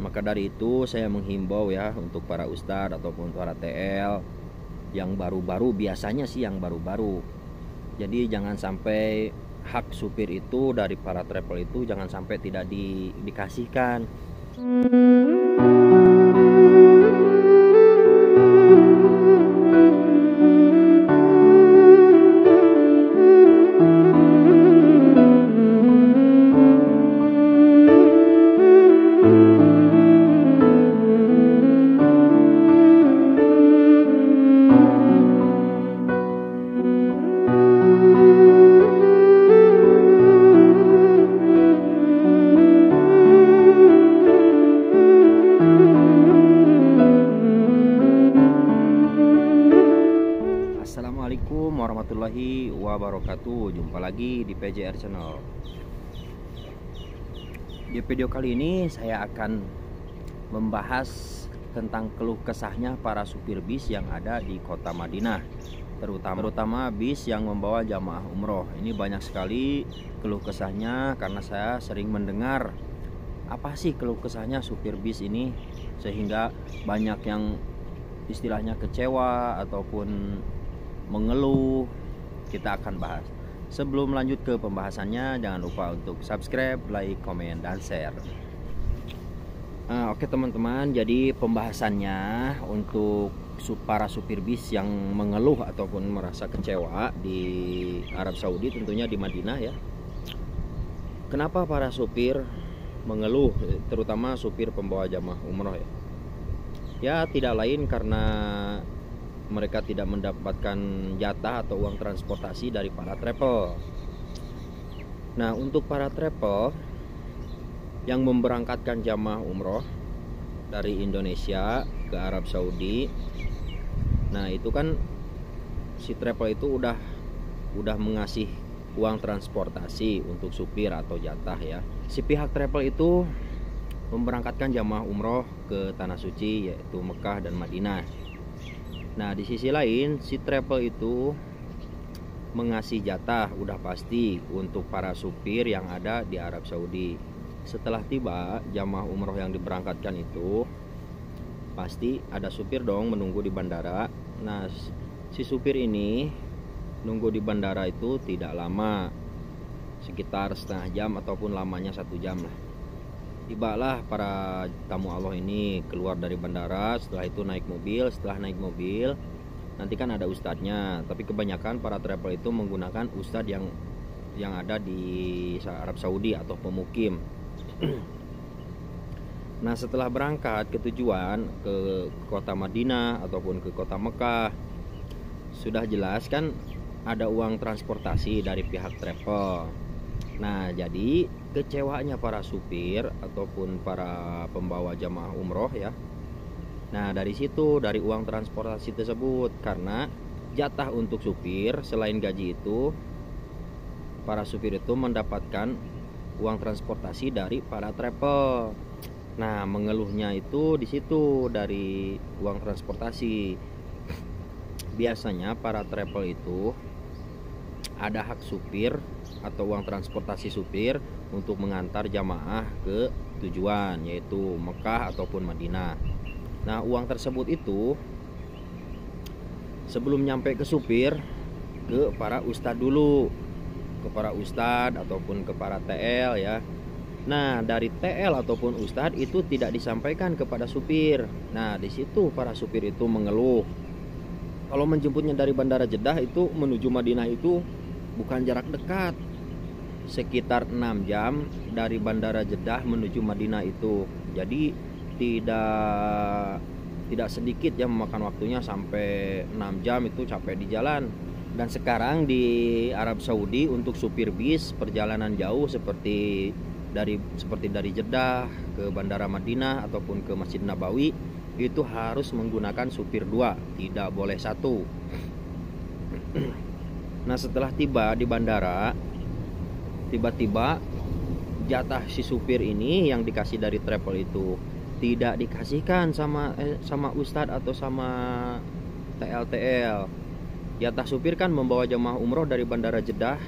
Maka dari itu saya menghimbau ya untuk para ustadz ataupun para TL yang baru-baru, biasanya sih yang baru-baru. Jadi jangan sampai hak supir itu dari para travel itu jangan sampai tidak dikasihkan. Assalamualaikum warahmatullahi wabarakatuh. Jumpa lagi di PJR Channel. Di video kali ini saya akan membahas tentang keluh kesahnya para supir bis yang ada di kota Madinah, terutama bis yang membawa jamaah umroh. Ini banyak sekali keluh kesahnya karena saya sering mendengar apa sih keluh kesahnya supir bis ini, sehingga banyak yang istilahnya kecewa ataupun mengeluh. Kita akan bahas. Sebelum lanjut ke pembahasannya, jangan lupa untuk subscribe, like, komen, dan share. Oke teman-teman, jadi pembahasannya untuk para supir bis yang mengeluh ataupun merasa kecewa di Arab Saudi, tentunya di Madinah ya. Kenapa para supir mengeluh, terutama supir pembawa jamaah umroh ya? Ya tidak lain karena mereka tidak mendapatkan jatah atau uang transportasi dari para travel. Nah, untuk para travel yang memberangkatkan jamaah umroh dari Indonesia ke Arab Saudi, nah itu kan si travel itu udah mengasih uang transportasi untuk supir atau jatah ya. Si pihak travel itu memberangkatkan jamaah umroh ke tanah suci, yaitu Mekah dan Madinah. Nah di sisi lain si travel itu mengasih jatah udah pasti untuk para supir yang ada di Arab Saudi. Setelah tiba jamaah umroh yang diberangkatkan itu, pasti ada supir dong menunggu di bandara. Nah si supir ini nunggu di bandara itu tidak lama, sekitar setengah jam ataupun lamanya 1 jam lah. Tibalah para tamu Allah ini keluar dari bandara. Setelah itu naik mobil. Setelah naik mobil nanti kan ada ustadznya, tapi kebanyakan para travel itu menggunakan ustadz yang ada di Arab Saudi atau pemukim. Nah setelah berangkat ke tujuan ke kota Madinah ataupun ke kota Mekah, sudah jelas kan ada uang transportasi dari pihak travel. Nah jadi kecewanya para supir ataupun para pembawa jamaah umroh ya, nah dari situ, dari uang transportasi tersebut, karena jatah untuk supir selain gaji itu, para supir itu mendapatkan uang transportasi dari para travel. Nah mengeluhnya itu di situ, dari uang transportasi. Biasanya para travel itu ada hak supir atau uang transportasi supir untuk mengantar jamaah ke tujuan, yaitu Mekah ataupun Madinah. Nah uang tersebut itu sebelum nyampe ke supir, ke para ustadz dulu, ke para ustadz ataupun ke para TL ya. Nah dari TL ataupun ustadz itu tidak disampaikan kepada supir. Nah di situ para supir itu mengeluh. Kalau menjemputnya dari Bandara Jeddah itu menuju Madinah itu bukan jarak dekat, sekitar 6 jam dari Bandara Jeddah menuju Madinah itu. Jadi tidak sedikit ya memakan waktunya, sampai 6 jam itu capek di jalan. Dan sekarang di Arab Saudi untuk supir bis perjalanan jauh seperti dari Jeddah ke Bandara Madinah ataupun ke Masjid Nabawi itu harus menggunakan supir 2, tidak boleh 1. Nah setelah tiba di bandara, tiba-tiba jatah si supir ini yang dikasih dari travel itu tidak dikasihkan sama ustadz atau sama TL. Jatah supir kan membawa jamaah umroh dari Bandara Jeddah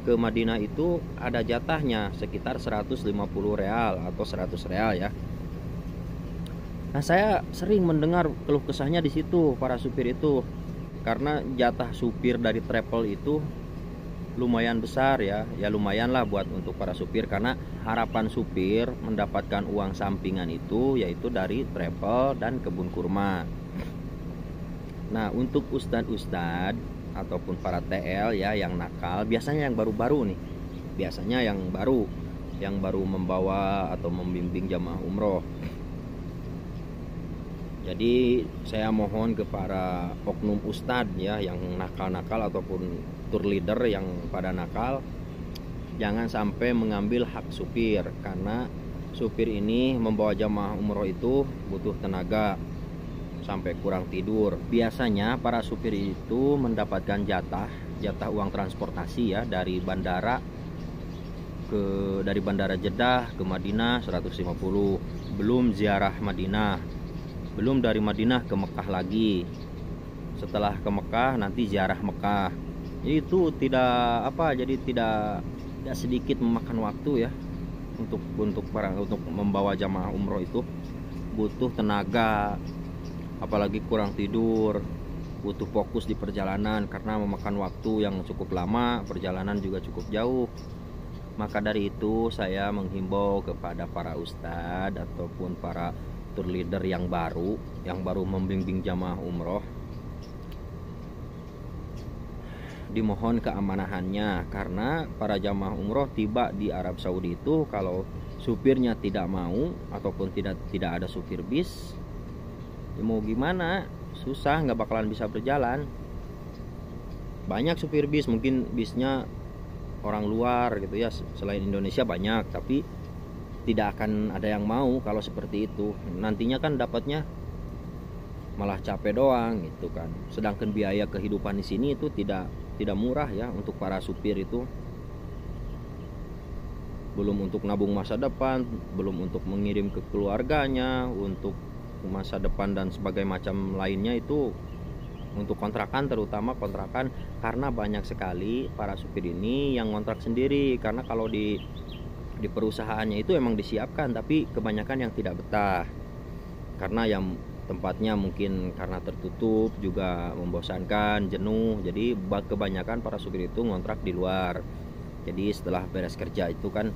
ke Madinah itu ada jatahnya sekitar 150 real atau 100 real ya. Nah, saya sering mendengar keluh kesahnya di situ para supir itu, karena jatah supir dari travel itu lumayan besar ya. Ya lumayan lah buat untuk para supir, karena harapan supir mendapatkan uang sampingan itu yaitu dari travel dan kebun kurma. Nah, untuk ustadz-ustadz ataupun para TL ya yang nakal, biasanya yang baru-baru nih, biasanya yang baru membawa atau membimbing jamaah umroh. Jadi saya mohon kepada oknum ustadz ya yang nakal-nakal ataupun tour leader yang pada nakal, jangan sampai mengambil hak supir, karena supir ini membawa jamaah umroh itu butuh tenaga sampai kurang tidur. Biasanya para supir itu mendapatkan jatah uang transportasi ya dari bandara Jeddah ke Madinah 150, belum ziarah Madinah, belum dari Madinah ke Mekah lagi. Setelah ke Mekah nanti ziarah Mekah. Itu jadi tidak sedikit memakan waktu ya untuk membawa jamaah umroh itu butuh tenaga, apalagi kurang tidur, butuh fokus di perjalanan karena memakan waktu yang cukup lama, perjalanan juga cukup jauh. Maka dari itu saya menghimbau kepada para ustadz ataupun para tour leader yang baru membimbing jamaah umroh, dimohon keamanahannya, karena para jamaah umroh tiba di Arab Saudi itu kalau supirnya tidak mau ataupun tidak ada supir bis, ya mau gimana, susah, nggak bakalan bisa berjalan. Banyak supir bis, mungkin bisnya orang luar gitu ya, selain Indonesia banyak, tapi tidak akan ada yang mau kalau seperti itu. Nantinya kan dapatnya malah capek doang gitu kan. Sedangkan biaya kehidupan di sini itu tidak murah ya untuk para supir itu. Belum untuk nabung masa depan, belum untuk mengirim ke keluarganya, untuk masa depan dan sebagai macam lainnya. Itu untuk kontrakan, terutama kontrakan, karena banyak sekali para supir ini yang kontrak sendiri, karena kalau di perusahaannya itu emang disiapkan, tapi kebanyakan yang tidak betah karena yang tempatnya mungkin karena tertutup juga membosankan, jenuh. Jadi kebanyakan para supir itu ngontrak di luar. Jadi setelah beres kerja itu kan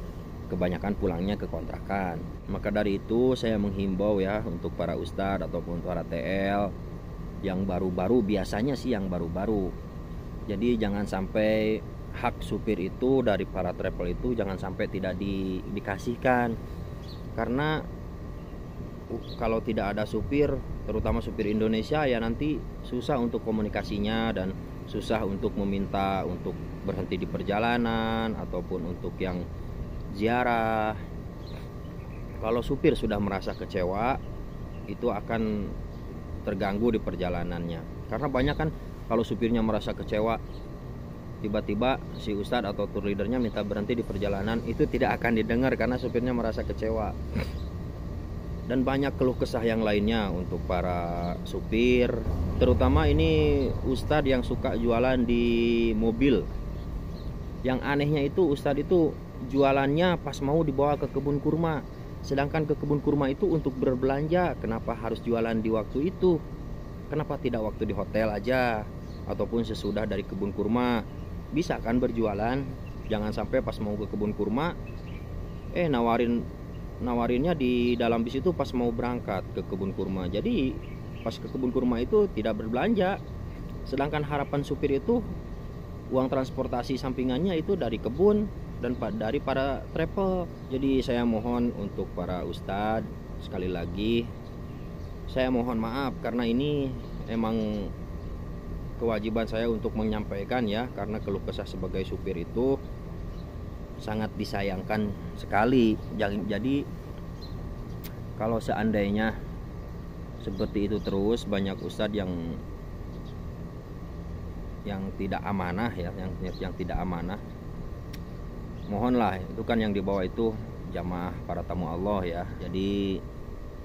kebanyakan pulangnya ke kontrakan. Maka dari itu saya menghimbau ya untuk para ustadz ataupun para TL yang baru-baru, biasanya sih yang baru-baru. Jadi jangan sampai hak supir itu dari para travel itu jangan sampai tidak dikasihkan, karena kalau tidak ada supir, terutama supir Indonesia ya, nanti susah untuk komunikasinya dan susah untuk meminta untuk berhenti di perjalanan ataupun untuk yang ziarah. Kalau supir sudah merasa kecewa, itu akan terganggu di perjalanannya. Karena banyak kan kalau supirnya merasa kecewa, tiba-tiba si ustadz atau tour leadernya minta berhenti di perjalanan, itu tidak akan didengar karena supirnya merasa kecewa. Dan banyak keluh kesah yang lainnya untuk para supir, terutama ini ustadz yang suka jualan di mobil. Yang anehnya itu ustadz itu jualannya pas mau dibawa ke kebun kurma, sedangkan ke kebun kurma itu untuk berbelanja. Kenapa harus jualan di waktu itu? Kenapa tidak waktu di hotel aja ataupun sesudah dari kebun kurma? Bisa kan berjualan? Jangan sampai pas mau ke kebun kurma nawarinnya di dalam bis itu pas mau berangkat ke kebun kurma. Jadi pas ke kebun kurma itu tidak berbelanja. Sedangkan harapan supir itu uang transportasi sampingannya itu dari kebun dan dari para travel. Jadi saya mohon untuk para ustadz, sekali lagi saya mohon maaf karena ini emang kewajiban saya untuk menyampaikan ya, karena keluh kesah sebagai supir itu sangat disayangkan sekali. Jadi kalau seandainya seperti itu terus, banyak ustadz yang tidak amanah ya, yang tidak amanah, mohonlah, itu kan yang dibawa itu jamaah para tamu Allah ya. Jadi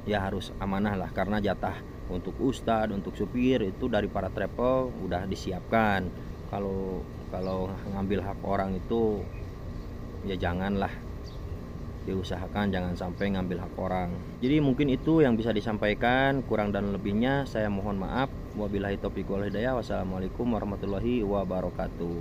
ya harus amanah lah, karena jatah untuk ustadz, untuk supir itu dari para travel udah disiapkan. Kalau ngambil hak orang itu ya janganlah. diusahakan jangan sampai ngambil hak orang. Jadi mungkin itu yang bisa disampaikan, kurang dan lebihnya saya mohon maaf. Wabillahi taufiq wal hidayah. Wassalamualaikum warahmatullahi wabarakatuh.